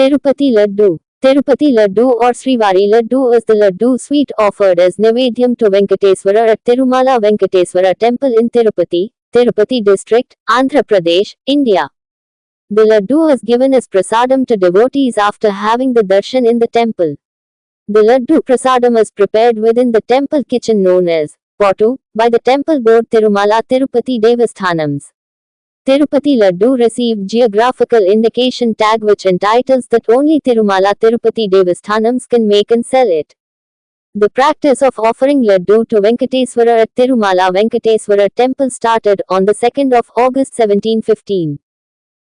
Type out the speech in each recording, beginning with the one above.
Tirupati Laddu. Tirupati Laddu or Srivari Laddu is the laddu sweet offered as Nevedhyam to Venkateswara at Tirumala Venkateswara Temple in Tirupati, Tirupati district, Andhra Pradesh, India. The laddu is given as prasadam to devotees after having the darshan in the temple. The laddu prasadam is prepared within the temple kitchen known as Pottu by the temple board Tirumala Tirupati Devasthanams. Tirupati Laddu received geographical indication tag which entitles that only Tirumala Tirupati Devasthanams can make and sell it. The practice of offering laddu to Venkateswara at Tirumala Venkateswara temple started on the 2nd of August 1715.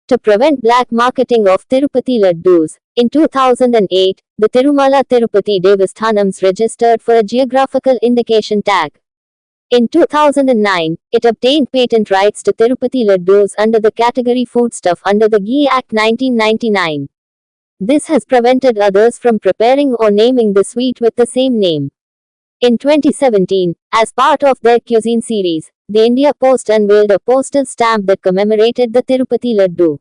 To prevent black marketing of Tirupati laddus, in 2008, the Tirumala Tirupati Devasthanams registered for a geographical indication tag. In 2009, it obtained patent rights to Tirupati laddus under the category foodstuff under the Ghee Act 1999. This has prevented others from preparing or naming the sweet with the same name. In 2017, as part of their cuisine series, the India Post unveiled a postal stamp that commemorated the Tirupati laddu.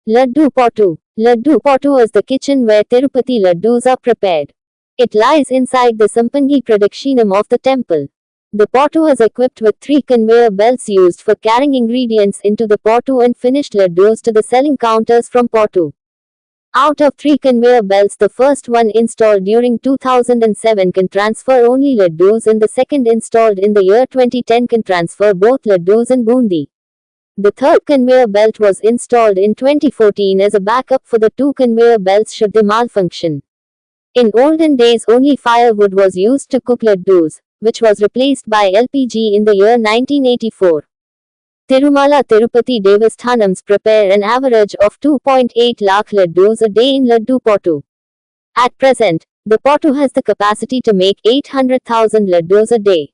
Laddu Pottu. Laddu Pottu is the kitchen where Tirupati laddus are prepared. It lies inside the Sampangi Pradakshinam of the temple. The pottu is equipped with 3 conveyor belts used for carrying ingredients into the pottu and finished laddus to the selling counters from pottu. Out of 3 conveyor belts, the first one installed during 2007 can transfer only laddus and the second installed in the year 2010 can transfer both laddus and bundi. The third conveyor belt was installed in 2014 as a backup for the 2 conveyor belts should they malfunction. In olden days only firewood was used to cook laddus, which was replaced by LPG in the year 1984. Tirumala Tirupati Devasthanams prepare an average of 2.8 lakh laddus a day in laddu pottu. At present, the pottu has the capacity to make 800,000 laddus a day.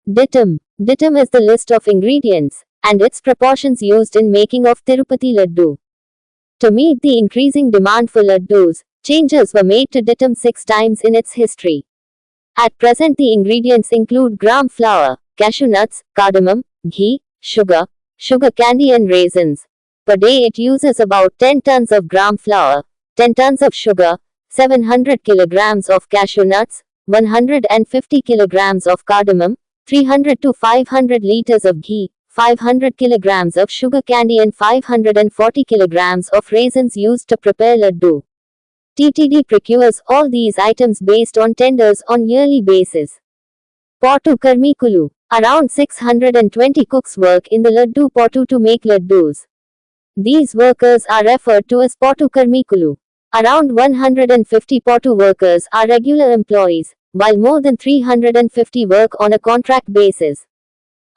Dittam. Dittam is the list of ingredients and its proportions used in making of Tirupati laddu. To meet the increasing demand for laddus, changes were made to dittam 6 times in its history. At present the ingredients include gram flour, cashew nuts, cardamom, ghee, sugar candy and raisins. Per day it uses about 10 tons of gram flour, 10 tons of sugar, 700 kilograms of cashew nuts, 150 kilograms of cardamom, 300 to 500 liters of ghee, 500 kilograms of sugar candy and 540 kilograms of raisins used to prepare laddu. TTD procures all these items based on tenders on yearly basis. Pottu Karmikulu. Around 620 cooks work in the laddu pottu to make laddus. These workers are referred to as Pottu Karmikulu. Around 150 pottu workers are regular employees, while more than 350 work on a contract basis.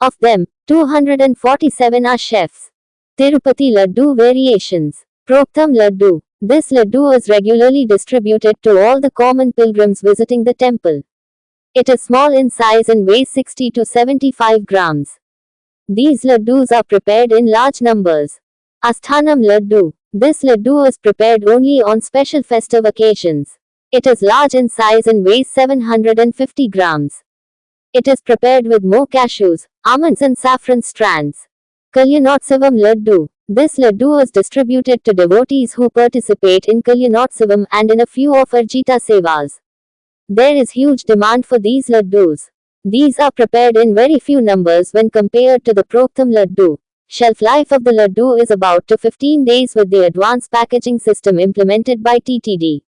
Of them, 247 are chefs. Tirupati Laddu variations. Proktham Laddu. This laddu is regularly distributed to all the common pilgrims visiting the temple. It is small in size and weighs 60 to 75 grams. These laddus are prepared in large numbers. Asthanam Laddu. This laddu is prepared only on special festive occasions. It is large in size and weighs 750 grams. It is prepared with more cashews, almonds and saffron strands. Kalyanotsavam Laddu. This laddu is distributed to devotees who participate in Kalyanotsavam and in a few of Arjita Sevas. There is huge demand for these laddus. These are prepared in very few numbers when compared to the Proktham Laddu. Shelf life of the laddu is about to 15 days with the advanced packaging system implemented by TTD.